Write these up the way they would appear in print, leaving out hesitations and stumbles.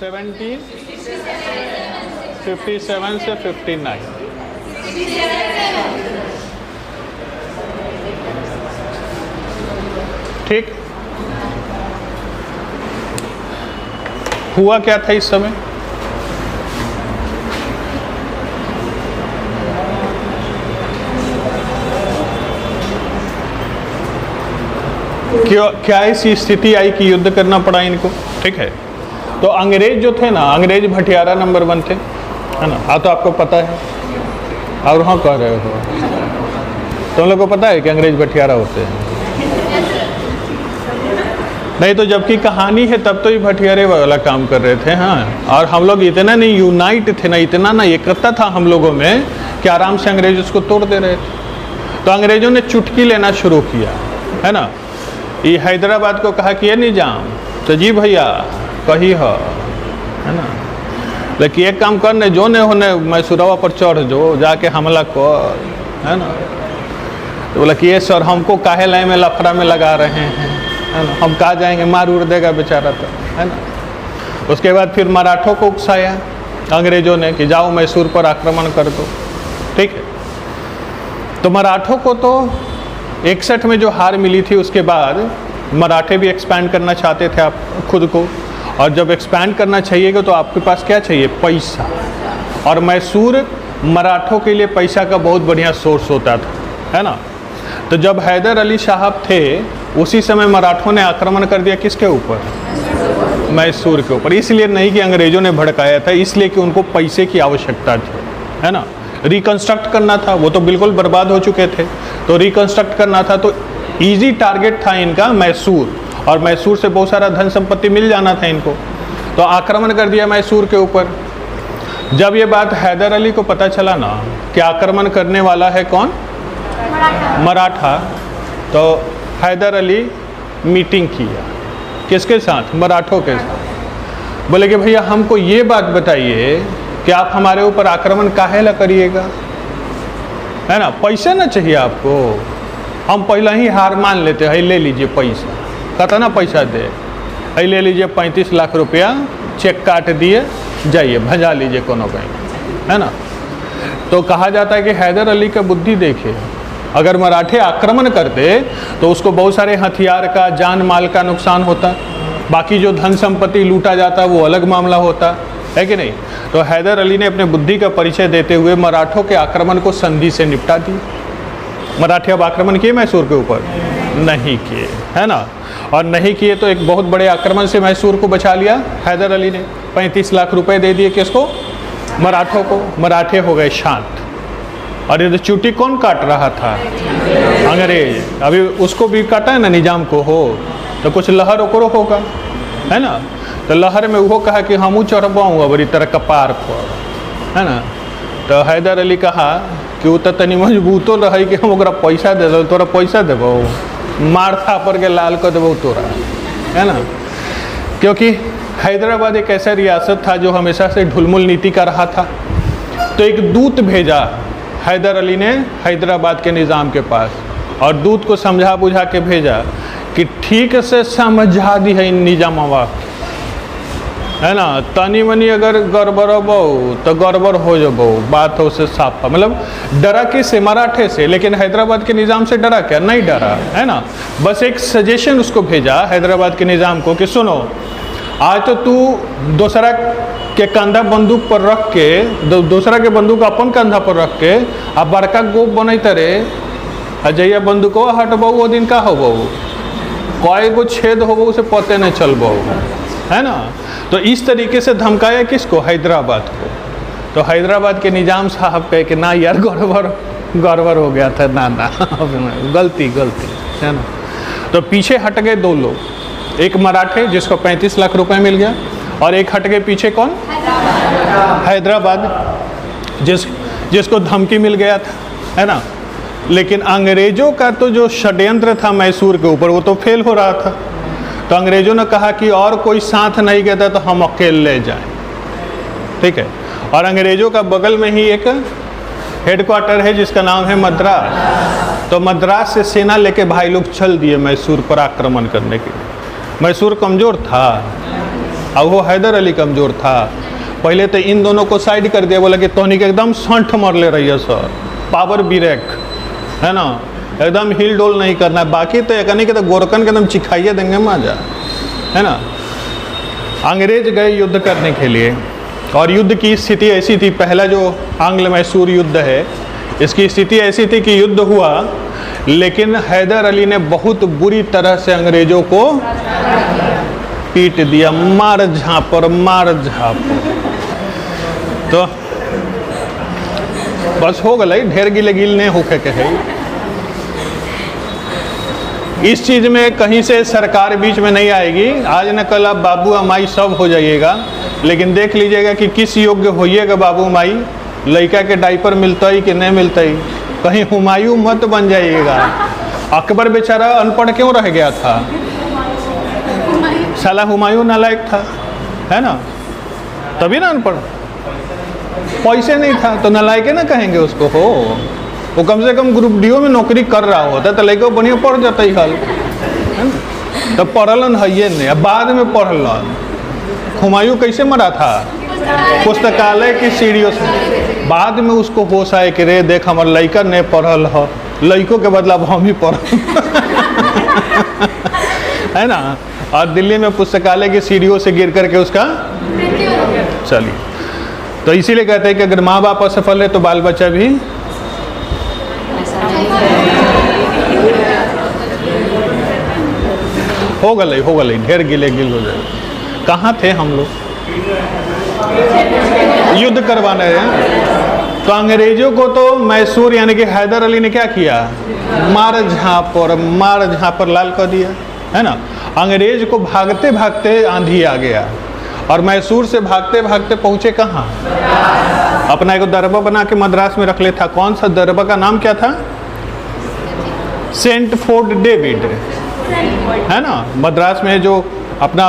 57 से 59। ठीक, हुआ क्या था इस समय? क्या ऐसी स्थिति आई कि युद्ध करना पड़ा इनको? ठीक है, तो अंग्रेज जो थे ना, अंग्रेज भटियारा नंबर 1 थे, है ना? तो आपको पता है, और हाँ कह रहे हो, तुम लोग को पता है कि अंग्रेज भटियारा होते हैं? नहीं तो जबकि कहानी है तब तो ये भटियारे वाला काम कर रहे थे। हाँ, और हम लोग इतना नहीं यूनाइट थे ना, इतना ना एकता था हम लोगों में कि आराम से अंग्रेज उसको तोड़ दे रहे थे। तो अंग्रेजों ने चुटकी लेना शुरू किया, है ना? ये हैदराबाद को कहा कि ये निजाम, तो जी भैया कही हो, है ना? लेकिन एक काम करने जो ने होने मैसूरवा पर चढ़ जो जाके हमला कर, है ना? तो बोला कि ये सर हमको काहे लाए में लफड़ा में लगा रहे हैं, है ना? हम कहाँ जाएंगे, मार उड़ देगा बेचारा, तो है ना? उसके बाद फिर मराठों को उकसाया अंग्रेजों ने कि जाओ मैसूर पर आक्रमण कर दो। ठीक है, तो मराठों को तो 61 में जो हार मिली थी उसके बाद मराठे भी एक्सपैंड करना चाहते थे आप खुद को, और जब एक्सपैंड करना चाहिएगा तो आपके पास क्या चाहिए? पैसा। और मैसूर मराठों के लिए पैसा का बहुत बढ़िया सोर्स होता था, है ना? तो जब हैदर अली साहब थे उसी समय मराठों ने आक्रमण कर दिया किसके ऊपर? मैसूर के ऊपर। इसलिए नहीं कि अंग्रेजों ने भड़काया था, इसलिए कि उनको पैसे की आवश्यकता थी, है ना? रिकंस्ट्रक्ट करना था, वो तो बिल्कुल बर्बाद हो चुके थे, तो रिकंस्ट्रक्ट करना था, तो इजी टारगेट था इनका मैसूर, और मैसूर से बहुत सारा धन संपत्ति मिल जाना था इनको। तो आक्रमण कर दिया मैसूर के ऊपर। जब ये बात हैदर अली को पता चला ना कि आक्रमण करने वाला है कौन? मराठा, तो हैदर अली मीटिंग किया किसके साथ? मराठों के साथ। बोले कि भैया हमको ये बात बताइए कि आप हमारे ऊपर आक्रमण काहे ला करिएगा, है ना? पैसा ना चाहिए आपको? हम पहले ही हार मान लेते हैं, ले लीजिए पैसा, कितना पैसा दे, ले लीजिए 35 लाख रुपया, चेक काट दिए, जाइए भजा लीजिए कोनो कहीं, है ना? तो कहा जाता है कि हैदर अली का बुद्धि देखिए, अगर मराठे आक्रमण करते तो उसको बहुत सारे हथियार का, जान माल का नुकसान होता, बाकी जो धन संपत्ति लूटा जाता वो अलग मामला होता, है कि नहीं? तो हैदर अली ने अपने बुद्धि का परिचय देते हुए मराठों के आक्रमण को संधि से निपटा दी। मराठे अब आक्रमण किए मैसूर के ऊपर? नहीं किए, है ना? और नहीं किए तो एक बहुत बड़े आक्रमण से मैसूर को बचा लिया हैदर अली ने। 35 लाख रुपए दे दिए किसको? मराठों को। मराठे हो गए शांत। और ये तो चुटी कौन काट रहा था? अंग्रेज। अभी उसको भी काटा है ना निजाम को, हो तो कुछ लहर ओकरो होगा, है ना? तो लहर में वो कहा कि हमू चढ़बाऊँ बड़ी तरह कपार पर, है ना? तो हैदर अली कहा कि वो तो तनी मजबूतो रहे कि हम ओकरा पैसा दे दो, तोरा पैसा देबो, मार थापर के लाल कर देबो तोरा, है ना? क्योंकि हैदराबाद एक ऐसा रियासत था जो हमेशा से ढुलमुल नीति का रहा था। तो एक दूत भेजा हैदर अली ने हैदराबाद के निज़ाम के पास, और दूत को समझा बुझा के भेजा कि ठीक से समझा दी है निजामवा, है ना? तनी मनी अगर गड़बड़ हो तो गड़बड़ हो जबो, बात हो से साफ। मतलब डरा किससे? मराठे से। लेकिन हैदराबाद के निज़ाम से डरा क्या? नहीं डरा, है ना? बस एक सजेशन उसको भेजा हैदराबाद के निज़ाम को कि सुनो, आज तो तू दूसरा के कंधा बंदूक पर रख के, दूसरा के बंदूक अपन कंधा पर रख के आ बड़का गोप बनते रे, अजैया बंदूको हटबो, वो दिन का होबो, कई गो छेद होबो उसे पते नहीं चलबो, है ना? तो इस तरीके से धमकाया किसको? हैदराबाद को। तो हैदराबाद के निजाम साहब कहे कि ना यार गड़बड़ हो गया था, ना गलती, है ना? तो पीछे हट गए दो लोग, एक मराठे जिसको 35 लाख रुपए मिल गया, और एक हट गए पीछे कौन? हैदराबाद जिसको धमकी मिल गया था, है ना? लेकिन अंग्रेजों का तो जो षड्यंत्र था मैसूर के ऊपर वो तो फेल हो रहा था। तो अंग्रेजों ने कहा कि और कोई साथ नहीं गया था तो हम अकेले जाएं, ठीक है? और अंग्रेजों का बगल में ही एक हेडक्वार्टर है जिसका नाम है मद्रास। तो मद्रास से सेना लेके भाई लोग चल दिए मैसूर पर आक्रमण करने के लिए। मैसूर कमज़ोर था, अब वो हैदर अली कमज़ोर था। पहले तो इन दोनों को साइड कर दिया, बोला कि तोहनी के एकदम संठ मर ले रही है सर, पावर ब्रेक है ना, एकदम हिल डोल नहीं करना है, बाकी तो एक नहीं कि तो गोरकन के एकदम चिखाइए देंगे मजा, है ना। अंग्रेज गए युद्ध करने के लिए, और युद्ध की स्थिति ऐसी थी, पहला जो आंग्ल मैसूर युद्ध है इसकी स्थिति ऐसी थी कि युद्ध हुआ, लेकिन हैदर अली ने बहुत बुरी तरह से अंग्रेजों को पीट दिया, मार झापर मार झापर। तो बस हो गई, ढेर गिले गिल ने होके कहे। इस चीज़ में कहीं से सरकार बीच में नहीं आएगी, आज न कल आप बाबू अमाई सब हो जाइएगा, लेकिन देख लीजिएगा कि किस योग्य होइएगा बाबू अमाई, लड़का के डाइपर मिलता ही कि नहीं मिलता ही, कहीं हुमायूं मत बन जाइएगा। अकबर बेचारा अनपढ़ क्यों रह गया था, साला हुमायूं नालायक था, है ना, तभी ना अनपढ़, पैसे नहीं था तो नालायक ना कहेंगे उसको। हो वो कम से कम ग्रुप डी में नौकरी कर रहा होता तो लड़का बढ़िया पढ़ जाता ही हाल, है ना। तब पढ़लन है ये नहीं, अब बाद में पढ़लन। हुमायूं कैसे मरा था, पुस्तकालय की सीढ़ियों से, बाद में उसको होश आए कि रे देख हमारे लड़का नहीं पढ़ल है, लड़कों के बदला हम ही पढ़ है ना। और दिल्ली में पुस्तकालय की सीढ़ियों से गिर करके उसका चलिए। तो इसीलिए कहते हैं कि अगर माँ बाप असफल है तो बाल बच्चा भी हो गई, ढेर गिले गिल हो जाए। कहाँ थे हम लोग, युद्ध करवाने हैं। तो अंग्रेजों को तो मैसूर यानी कि हैदर अली ने क्या किया, मार झापर लाल कर दिया, है ना। अंग्रेज को भागते भागते आंधी आ गया, और मैसूर से भागते भागते पहुँचे कहाँ, अपना एक दरबा बना के मद्रास में रख ले था। कौन सा दरबा का नाम क्या था, सेंट फोर्ट डेविड, है ना। मद्रास में जो अपना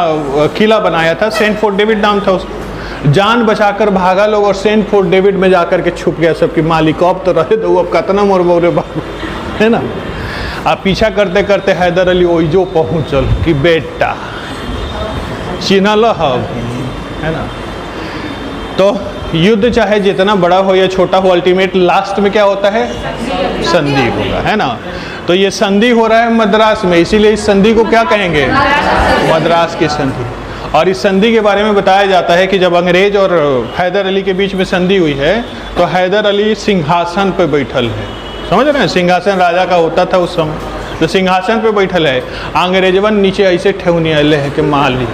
किला बनाया था सेंट फोर्ट डेविड नाम था उसका। जान बचाकर भागा लोग और सेंट फोर्ट डेविड में जाकर के छुप गया सबकी मालिक। अब तो रहे दो, अब कतना मोर रे बाबू, है ना। आप पीछा करते करते हैदर अली वही जो पहुँचल कि बेटा चिन्हल है ना। तो युद्ध चाहे जितना बड़ा हो या छोटा हो, अल्टीमेट लास्ट में क्या होता है, संधि होगा, है ना। तो ये संधि हो रहा है मद्रास में, इसीलिए इस संधि को क्या कहेंगे, मद्रास की संधि। और इस संधि के बारे में बताया जाता है कि जब अंग्रेज और हैदर अली के बीच में संधि हुई है तो हैदर अली सिंहासन पर बैठल है, समझ रहे हैं, सिंहासन राजा का होता था उस समय, तो सिंहासन पर बैठल है, अंग्रेजवन नीचे ऐसे ठेवनी अले है कि मालिक,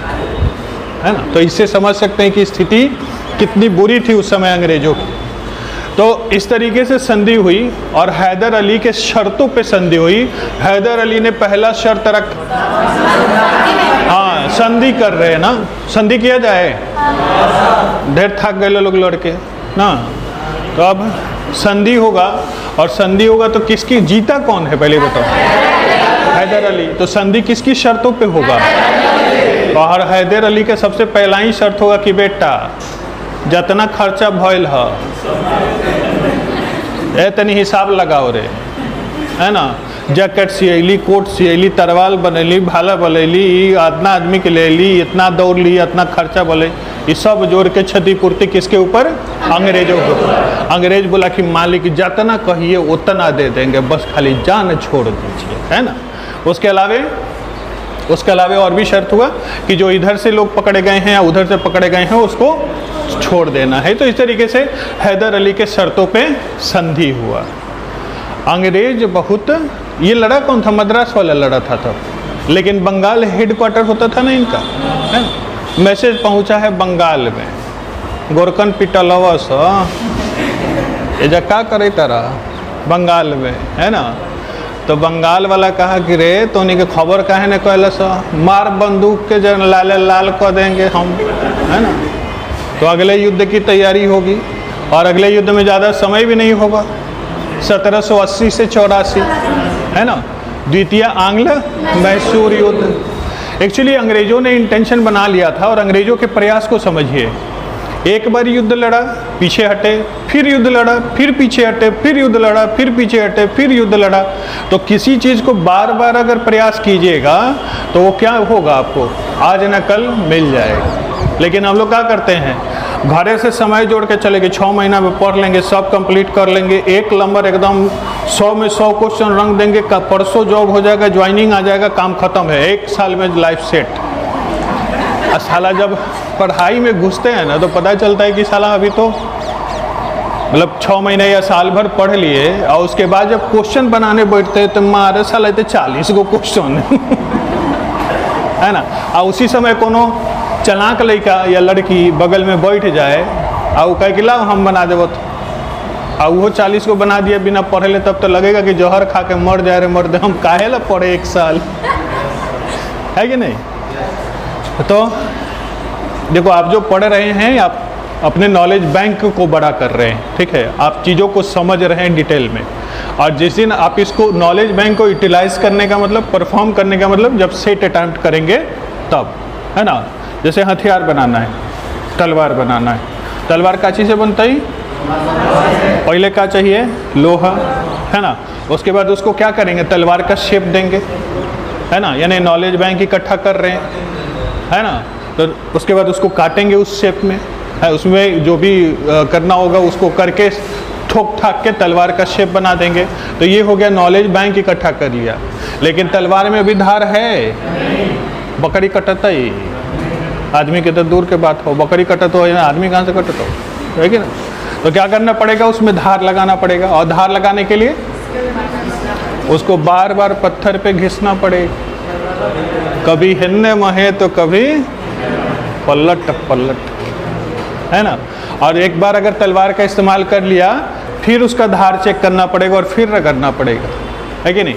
है ना। तो इससे समझ सकते हैं कि स्थिति कितनी बुरी थी उस समय अंग्रेजों की। तो इस तरीके से संधि हुई और हैदर अली के शर्तों पे संधि हुई। हैदर अली ने पहला शर्त रख, हाँ संधि कर रहे हैं ना, संधि किया जाए, ढेर थक गए लोग लड़के ना। तो अब संधि होगा, और संधि होगा तो किसकी, जीता कौन है पहले बताओ, हैदर अली। तो संधि किसकी शर्तों पे होगा, और हैदर अली का सबसे पहला ही शर्त होगा कि बेटा जितना खर्चा भयल है तनी हिसाब लगाओ रे, है ना। जैकेट सियली, कोट सियली, तरवाल बनैली, भाला बनैली, इतना आदमी के ले ली, इतना दौड़ ली, इतना खर्चा बोले, ये सब जोड़ के क्षतिपूर्ति किसके ऊपर, अंग्रेजों के ऊपर। अंग्रेज बोला कि मालिक जितना कहिए उतना दे देंगे, बस खाली जान छोड़ दीजिए, है ना। उसके अलावा और भी शर्त हुआ कि जो इधर से लोग पकड़े गए हैं या उधर से पकड़े गए हैं उसको छोड़ देना है। तो इस तरीके से हैदर अली के शर्तों पे संधि हुआ। अंग्रेज बहुत, ये लड़ा कौन था, मद्रास वाला लड़ा था तब, लेकिन बंगाल हेडक्वार्टर होता था ना इनका, है ना। मैसेज पहुंचा है बंगाल में, गोरकन पिटलवा सा ये का करे तारा बंगाल में, है ना। तो बंगाल वाला कहा कि रे तो उन्हीं के खबर काहे न कहला सा, मार बंदूक के जन लाल कर देंगे हम, है ना। तो अगले युद्ध की तैयारी होगी, और अगले युद्ध में ज़्यादा समय भी नहीं होगा, 1780 से 84, है ना, द्वितीय आंग्ल मैसूर युद्ध। एक्चुअली अंग्रेजों ने इंटेंशन बना लिया था, और अंग्रेजों के प्रयास को समझिए, एक बार युद्ध लड़ा, पीछे हटे, फिर युद्ध लड़ा, फिर पीछे हटे, फिर युद्ध लड़ा, फिर पीछे हटे, फिर युद्ध लड़ा। तो किसी चीज़ को बार बार अगर प्रयास कीजिएगा तो वो क्या होगा, आपको आज न कल मिल जाएगा। लेकिन हम लोग क्या करते हैं, घरे से समय जोड़ के चलेंगे, 6 महीना में पढ़ लेंगे, सब कंप्लीट कर लेंगे, एक नंबर एकदम 100 में 100 क्वेश्चन रंग देंगे, परसों जॉब हो जाएगा, ज्वाइनिंग आ जाएगा, काम खत्म है, 1 साल में लाइफ सेट। और साला जब पढ़ाई में घुसते हैं ना तो पता चलता है कि साला अभी तो मतलब 6 महीने या साल भर पढ़ लिए, और उसके बाद जब क्वेश्चन बनाने बैठते हैं तो मारे साला तो 40 गो क्वेश्चन है ना। और उसी समय कोनो चलाक लड़का या लड़की बगल में बैठ जाए और कह कि लाओ हम बना देव, और वो 40 को बना दिया बिना पढ़े ले, तब तो लगेगा कि जहर खा के मर जाए रे मर दे, हम काहे ला पढ़े 1 साल, है कि नहीं। तो देखो, आप जो पढ़ रहे हैं आप अपने नॉलेज बैंक को बड़ा कर रहे हैं, ठीक है, आप चीज़ों को समझ रहे हैं डिटेल में। और जिस दिन आप इसको नॉलेज बैंक को यूटिलाइज करने का मतलब, परफॉर्म करने का मतलब जब सेट अटैम्प्ट करेंगे तब, है ना। जैसे हथियार बनाना है, तलवार बनाना है, तलवार का चीज़ से बनता ही, पहले क्या चाहिए, लोहा, है ना। उसके बाद उसको क्या करेंगे, तलवार का शेप देंगे, है ना, यानी नॉलेज बैंक इकट्ठा कर रहे हैं, है ना। तो उसके बाद उसको काटेंगे उस शेप में, है, उसमें जो भी करना होगा उसको करके ठोक ठाक के तलवार का शेप बना देंगे। तो ये हो गया नॉलेज बैंक इकट्ठा कर लिया। लेकिन तलवार में भी धार है, बकरी कटता ही, आदमी के तो दूर के बात हो, बकरी कटत हो, आदमी कहाँ से कटत हो, है कि ना। तो क्या करना पड़ेगा, उसमें धार लगाना पड़ेगा, और धार लगाने के लिए उसको बार बार पत्थर पे घिसना पड़ेगा, कभी हिन्ने महे तो कभी पलट पलट, है ना। और एक बार अगर तलवार का इस्तेमाल कर लिया, फिर उसका धार चेक करना पड़ेगा और फिर रगड़ना पड़ेगा, है कि नहीं।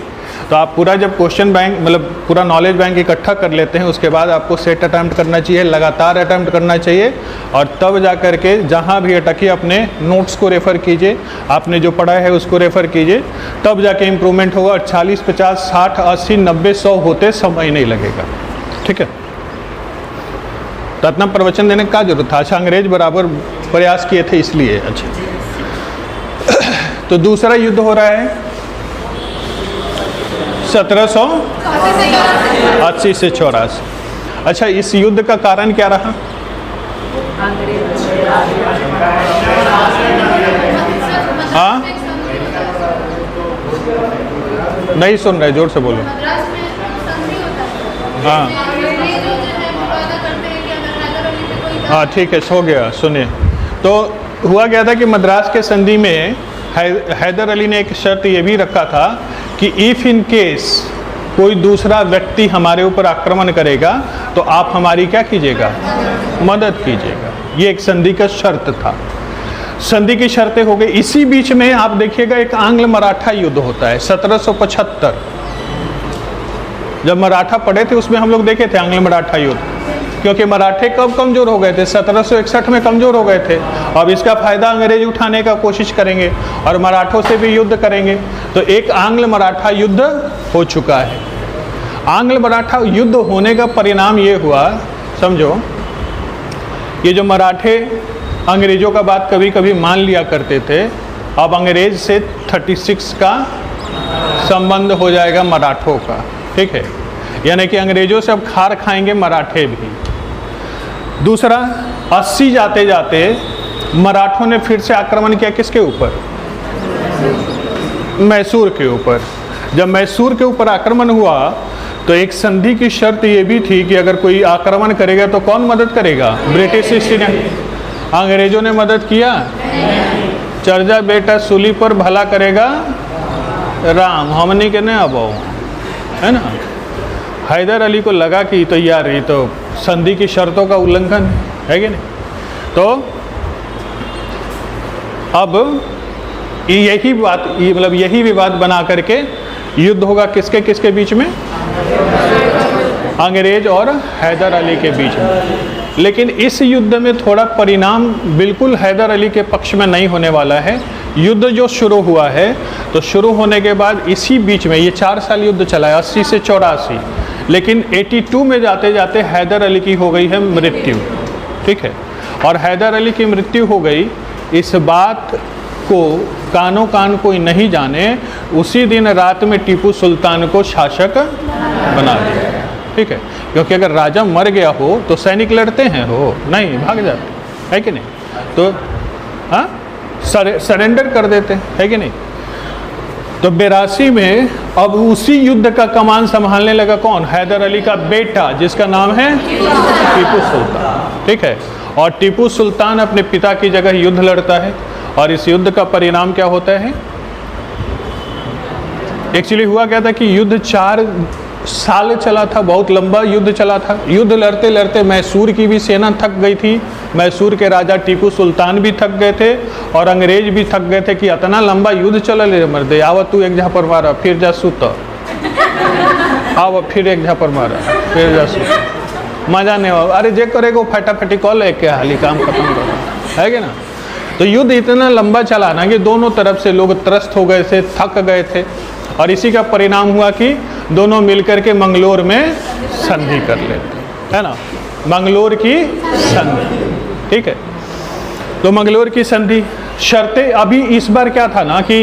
तो आप पूरा जब क्वेश्चन बैंक मतलब पूरा नॉलेज बैंक इकट्ठा कर लेते हैं, उसके बाद आपको सेट अटैम्प्ट करना चाहिए, लगातार अटैम्प्ट करना चाहिए, और तब जा कर के जहाँ भी अटकी अपने नोट्स को रेफ़र कीजिए, आपने जो पढ़ा है उसको रेफ़र कीजिए, तब जाके इम्प्रूवमेंट होगा। और 40, 50, 60, 80, 90, 100 होते समय नहीं लगेगा, ठीक है। तो इतना प्रवचन देने का जरूरत था। अच्छा, अंग्रेज बराबर प्रयास किए थे इसलिए। अच्छा तो दूसरा युद्ध हो रहा है 1780 से 84। अच्छा, इस युद्ध का कारण क्या रहा? हाँ, नहीं सुन रहे, जोर से बोलो। हाँ हाँ, ठीक है, सो गया। सुनिए, तो हुआ गया था कि मद्रास के संधि में हैदर अली ने एक शर्त ये भी रखा था कि इफ़ इन केस कोई दूसरा व्यक्ति हमारे ऊपर आक्रमण करेगा तो आप हमारी क्या कीजिएगा, मदद कीजिएगा। ये एक संधि का शर्त था। संधि की शर्तें हो गई। इसी बीच में आप देखिएगा एक आंग्ल मराठा युद्ध होता है 1775। जब मराठा पढ़े थे उसमें हम लोग देखे थे आंग्ल मराठा युद्ध, क्योंकि मराठे कब कमज़ोर हो गए थे, 1761 में कमज़ोर हो गए थे। अब इसका फ़ायदा अंग्रेज उठाने का कोशिश करेंगे और मराठों से भी युद्ध करेंगे। तो एक आंग्ल मराठा युद्ध हो चुका है। आंग्ल मराठा युद्ध होने का परिणाम ये हुआ, समझो, ये जो मराठे अंग्रेज़ों का बात कभी कभी मान लिया करते थे, अब अंग्रेज से 36 का संबंध हो जाएगा मराठों का, ठीक है। यानी कि अंग्रेज़ों से अब खार खाएंगे मराठे भी। दूसरा, 80 जाते जाते मराठों ने फिर से आक्रमण किया, किसके ऊपर, मैसूर के ऊपर। जब मैसूर के ऊपर आक्रमण हुआ तो एक संधि की शर्त ये भी थी कि अगर कोई आक्रमण करेगा तो कौन मदद करेगा, ब्रिटिश ईस्ट इंडिया। अंग्रेज़ों ने मदद किया, चर्चा बेटा सूली पर भला करेगा राम, हमने के नहीं अब, है ना। हैदर अली को लगा कि तो यार ये तो संधि की शर्तों का उल्लंघन है कि नहीं। तो अब यही बात, मतलब यही विवाद बना करके युद्ध होगा किसके किसके बीच में, अंग्रेज और हैदर अली के बीच में। लेकिन इस युद्ध में थोड़ा परिणाम बिल्कुल हैदर अली के पक्ष में नहीं होने वाला है। युद्ध जो शुरू हुआ है, तो शुरू होने के बाद इसी बीच में ये 4 साल युद्ध चला है, 80 से 84। लेकिन 82 में जाते जाते हैदर अली की हो गई है मृत्यु, ठीक है। और हैदर अली की मृत्यु हो गई, इस बात को कानो कान कोई नहीं जाने, उसी दिन रात में टीपू सुल्तान को शासक बना दिया। ठीक है, क्योंकि अगर राजा मर गया हो तो सैनिक लड़ते हैं, हो नहीं, भाग जाते, है कि नहीं? तो हाँ, सरेंडर कर देते हैं, है कि नहीं? तो 82 में अब उसी युद्ध का कमान संभालने लगा कौन? हैदर अली का बेटा, जिसका नाम है टीपू सुल्तान, ठीक है। और टीपू सुल्तान अपने पिता की जगह युद्ध लड़ता है, और इस युद्ध का परिणाम क्या होता है? एक्चुअली हुआ क्या था कि युद्ध 4 साल चला था, बहुत लंबा युद्ध चला था। युद्ध लड़ते लड़ते मैसूर की भी सेना थक गई थी, मैसूर के राजा टीपू सुल्तान भी थक गए थे, और अंग्रेज भी थक गए थे कि इतना लंबा युद्ध चल ले मर्दे, आवत तू एक झापर मारा फिर जा सुत, आव फिर एक झापर मारा फिर जा सुत, मजा नहीं हो, अरे जे करेगा फटाफटी कॉल है क्या, हाली काम खत्म करो, है कि ना? तो युद्ध इतना लंबा चला ना कि दोनों तरफ से लोग त्रस्त हो गए थे, थक गए थे, और इसी का परिणाम हुआ कि दोनों मिलकर के मंगलोर में संधि कर लेते, है ना? मंगलोर की संधि, ठीक है। तो मंगलोर की संधि शर्तें, अभी इस बार क्या था ना कि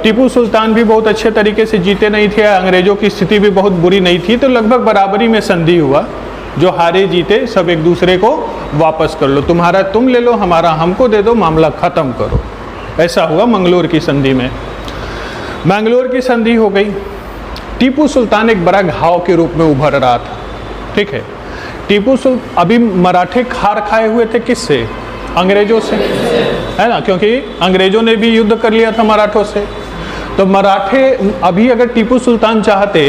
टीपू सुल्तान भी बहुत अच्छे तरीके से जीते नहीं थे, अंग्रेजों की स्थिति भी बहुत बुरी नहीं थी, तो लगभग बराबरी में संधि हुआ। जो हारे जीते सब एक दूसरे को वापस कर लो, तुम्हारा तुम ले लो, हमारा हमको दे दो, मामला ख़त्म करो, ऐसा हुआ मंगलोर की संधि में। मैंगलोर की संधि हो गई। टीपू सुल्तान एक बड़ा घाव के रूप में उभर रहा था, ठीक है। टीपू सुल्तान अभी मराठे खार खाए हुए थे किससे? अंग्रेजों से, है ना, क्योंकि अंग्रेजों ने भी युद्ध कर लिया था मराठों से। तो मराठे अभी अगर टीपू सुल्तान चाहते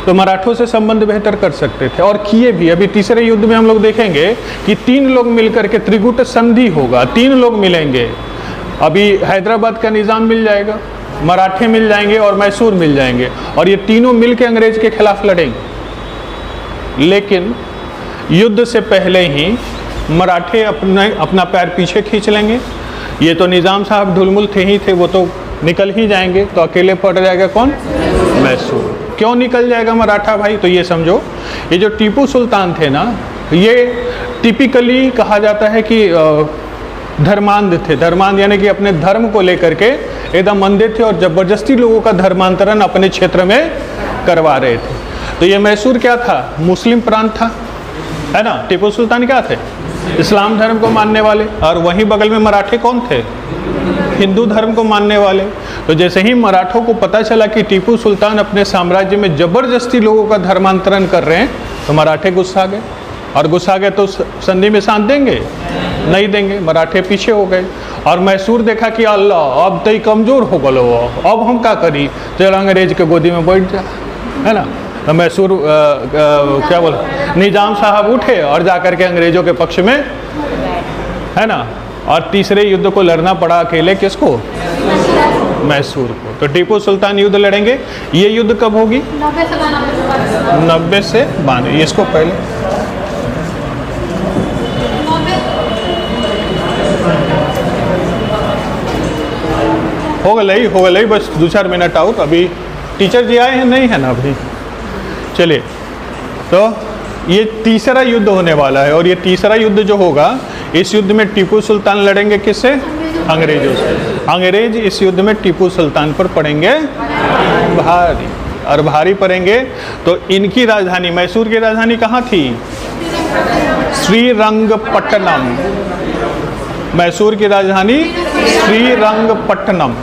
तो मराठों से संबंध बेहतर कर सकते थे, और किए भी। अभी तीसरे युद्ध में हम लोग देखेंगे कि 3 लोग मिलकर के त्रिगुट संधि होगा, 3 लोग मिलेंगे। अभी हैदराबाद का निज़ाम मिल जाएगा, मराठे मिल जाएंगे और मैसूर मिल जाएंगे, और ये तीनों मिलकर अंग्रेज के खिलाफ लड़ेंगे। लेकिन युद्ध से पहले ही मराठे अपना पैर पीछे खींच लेंगे। ये तो निज़ाम साहब ढुलमुल थे ही थे, वो तो निकल ही जाएंगे, तो अकेले पड़ जाएगा कौन? मैसूर। क्यों निकल जाएगा मराठा भाई? तो ये समझो, ये जो टीपू सुल्तान थे ना, ये टिपिकली कहा जाता है कि धर्मांध थे। धर्मांध यानी कि अपने धर्म को लेकर के एकदम अंधे थे, और ज़बरदस्ती लोगों का धर्मांतरण अपने क्षेत्र में करवा रहे थे। तो ये मैसूर क्या था? मुस्लिम प्रांत था, है ना। टीपू सुल्तान क्या थे? इस्लाम धर्म को मानने वाले, और वहीं बगल में मराठे कौन थे? हिंदू धर्म को मानने वाले। तो जैसे ही मराठों को पता चला कि टीपू सुल्तान अपने साम्राज्य में ज़बरदस्ती लोगों का धर्मांतरण कर रहे हैं, तो मराठे गुस्सा गए, और गुस्सा गए तो संधि में साथ देंगे? नहीं देंगे। मराठे पीछे हो गए, और मैसूर देखा कि अल्लाह अब तो कमज़ोर हो गलो, अब हम क्या करी, चल अंग्रेज के गोदी में बैठ जा, है ना। तो मैसूर क्या बोला, निज़ाम साहब उठे और जाकर के अंग्रेजों के पक्ष में, है ना। और तीसरे युद्ध को लड़ना पड़ा अकेले, किसको? मैसूर को। तो टीपू सुल्तान युद्ध लड़ेंगे। ये युद्ध कब होगी? 90 से 92। इसको पहले हो गई बस 2-4 मिनट और। अभी टीचर जी आए हैं नहीं, है ना अभी? चलिए, तो ये तीसरा युद्ध होने वाला है, और ये तीसरा युद्ध जो होगा, इस युद्ध में टीपू सुल्तान लड़ेंगे किससे? अंग्रेजों से। अंग्रेज इस युद्ध में टीपू सुल्तान पर पड़ेंगे भारी, और भारी पड़ेंगे। तो इनकी राजधानी, मैसूर की राजधानी कहाँ थी? श्रीरंगपट्टनम। मैसूर की राजधानी श्रीरंगपट्टनम।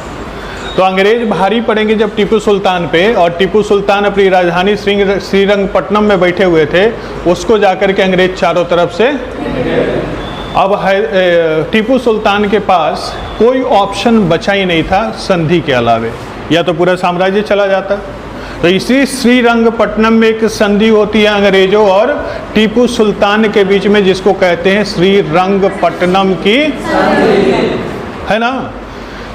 तो अंग्रेज भारी पड़ेंगे जब टीपू सुल्तान पे, और टीपू सुल्तान अपनी राजधानी श्रीरंगपट्टनम में बैठे हुए थे, उसको जाकर के अंग्रेज चारों तरफ से। अब टीपू सुल्तान के पास कोई ऑप्शन बचा ही नहीं था संधि के अलावे, या तो पूरा साम्राज्य चला जाता। तो इसी श्रीरंगपट्टनम में एक संधि होती है अंग्रेजों और टीपू सुल्तान के बीच में, जिसको कहते हैं श्रीरंगपट्टनम की, है ना।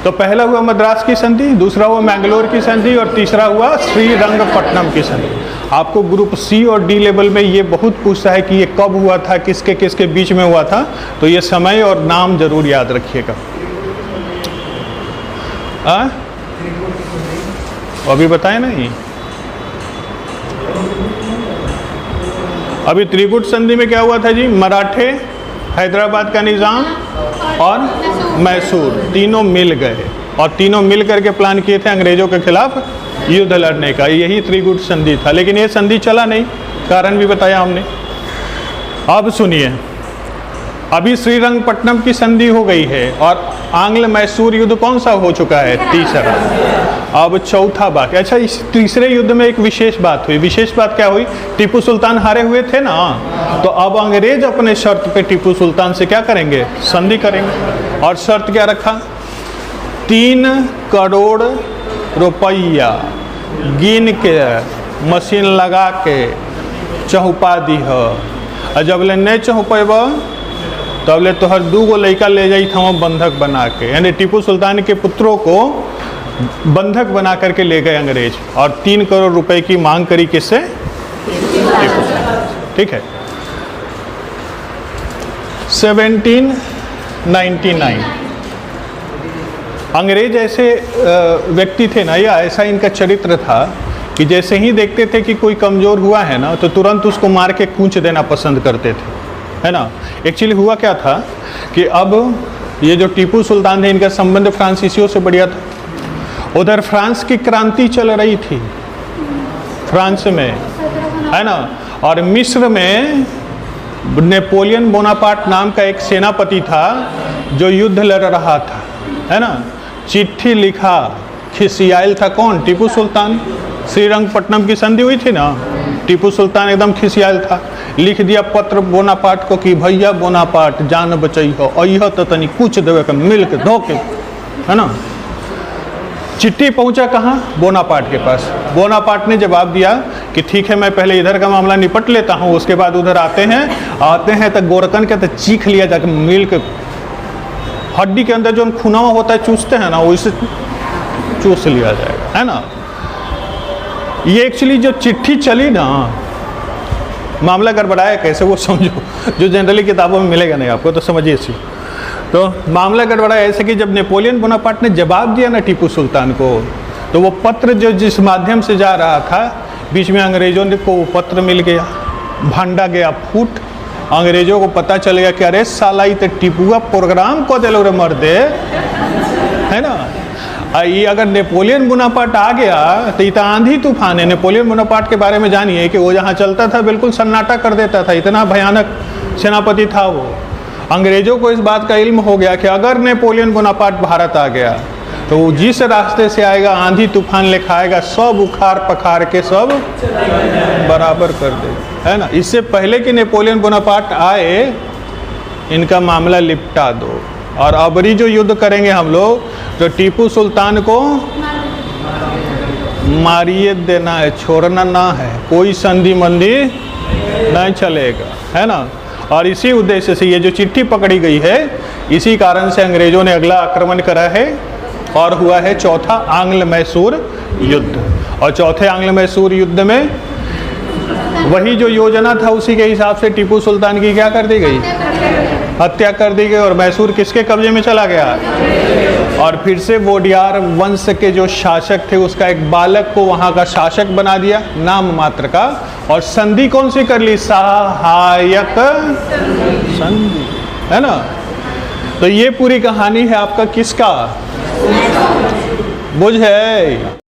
तो पहला हुआ मद्रास की संधि, दूसरा हुआ मैंगलोर की संधि, और तीसरा हुआ श्रीरंगपट्टनम की संधि। आपको ग्रुप सी और डी लेवल में ये बहुत पूछता है कि ये कब हुआ था, किसके किसके बीच में हुआ था, तो ये समय और नाम जरूर याद रखिएगा। अभी बताए नहीं, अभी त्रिगुट संधि में क्या हुआ था जी? मराठे, हैदराबाद का निज़ाम और मैसूर तीनों मिल गए, और तीनों मिल करके प्लान किए थे अंग्रेजों के खिलाफ युद्ध लड़ने का। यही त्रिगुट संधि था, लेकिन ये संधि चला नहीं, कारण भी बताया हमने। अब सुनिए, अभी श्रीरंगपट्टनम की संधि हो गई है और आंग्ल मैसूर युद्ध कौन सा हो चुका है? तीसरा। अब चौथा बाकी। अच्छा, इस तीसरे युद्ध में एक विशेष बात हुई। विशेष बात क्या हुई? टीपू सुल्तान हारे हुए थे ना, तो अब अंग्रेज अपने शर्त पे टीपू सुल्तान से क्या करेंगे? संधि करेंगे। और शर्त क्या रखा? 3 करोड़ रुपया गिन के मशीन लगा के चहुपा दी है, और जब ले नहीं चहुपेब तब ले तोहर 2 गो लड़का ले जाई था बंधक बना के। यानी टीपू सुल्तान के पुत्रों को बंधक बना करके ले गए अंग्रेज, और 3 करोड़ रुपए की मांग करी किससे? टीपू सुल्तान। ठीक है। 1799 अंग्रेज ऐसे व्यक्ति थे ना, या ऐसा इनका चरित्र था कि जैसे ही देखते थे कि कोई कमज़ोर हुआ है ना, तो तुरंत उसको मार के कूच देना पसंद करते थे, है ना। एक्चुअली हुआ क्या था कि अब ये जो टीपू सुल्तान थे, इनका संबंध फ्रांसीसियों से बढ़िया था। उधर फ्रांस की क्रांति चल रही थी, फ्रांस में, है ना। और मिस्र में नेपोलियन बोनापार्ट नाम का एक सेनापति था जो युद्ध लड़ रहा था, है ना। चिट्ठी लिखा, खिसियाल था कौन? टीपू सुल्तान। श्रीरंगपट्टनम की संधि हुई थी ना, टीपू सुल्तान एकदम खिसियाल था। लिख दिया पत्र बोनापार्ट को कि भैया बोनापार्ट जान बचाई हो, अइह तो तनी कुछ देवे के मिल के धो के, है ना। चिट्ठी पहुंचा कहाँ? बोनापार्ट के पास। बोनापार्ट ने जवाब दिया कि ठीक है, मैं पहले इधर का मामला निपट लेता हूँ, उसके बाद उधर आते हैं तो गोरकन के तो चीख लिया जाके, मिल के हड्डी के अंदर जो खुनावा होता है चूसते हैं ना, वैसे चूस लिया जाएगा, है ना। ये एक्चुअली जो चिट्ठी चली ना, मामला गड़बड़ाया कैसे वो समझो, जो जनरली किताबों में मिलेगा नहीं आपको, तो समझिए इसी। तो मामला गड़बड़ाया ऐसे कि जब नेपोलियन बोनापार्ट ने जवाब दिया ना टीपू सुल्तान को, तो वो पत्र जो जिस माध्यम से जा रहा था, बीच में अंग्रेजों को वो पत्र मिल गया, भांडा गया फूट। अंग्रेजों को पता चल गया कि अरे साला ये तो टीपुआ प्रोग्राम को दिलो रे मर्दे, है ना। ये अगर नेपोलियन बोनापार्ट आ गया तो ये आंधी तूफान है। नेपोलियन बोनापार्ट के बारे में जानिए कि वो जहाँ चलता था बिल्कुल सन्नाटा कर देता था, इतना भयानक सेनापति था वो। अंग्रेजों को इस बात का इल्म हो गया कि अगर नेपोलियन बोनापार्ट भारत आ गया तो वो जिस रास्ते से आएगा आंधी तूफान लेकर आएगा, सब उखाड़ पखाड़ के सब बराबर कर देगा, है ना। इससे पहले कि नेपोलियन बोनापार्ट आए, इनका मामला निपटा दो। और अबरी जो युद्ध करेंगे हम लोग, तो टीपू सुल्तान को मारिए देना है, छोड़ना ना है, कोई संधि मंदी नहीं चलेगा, है ना। और इसी उद्देश्य से ये जो चिट्ठी पकड़ी गई है, इसी कारण से अंग्रेजों ने अगला आक्रमण करा है और हुआ है चौथा आंग्ल मैसूर युद्ध। और चौथे आंग्ल मैसूर युद्ध में वही जो योजना था उसी के हिसाब से टीपू सुल्तान की क्या कर दी गई? हत्या कर दी गई, और मैसूर किसके कब्जे में चला गया? और फिर से वोडियार वंश के जो शासक थे उसका एक बालक को वहाँ का शासक बना दिया, नाम मात्र का। और संधि कौन सी कर ली? सहायक संधि, है ना। तो ये पूरी कहानी है आपका किसका? बुझे?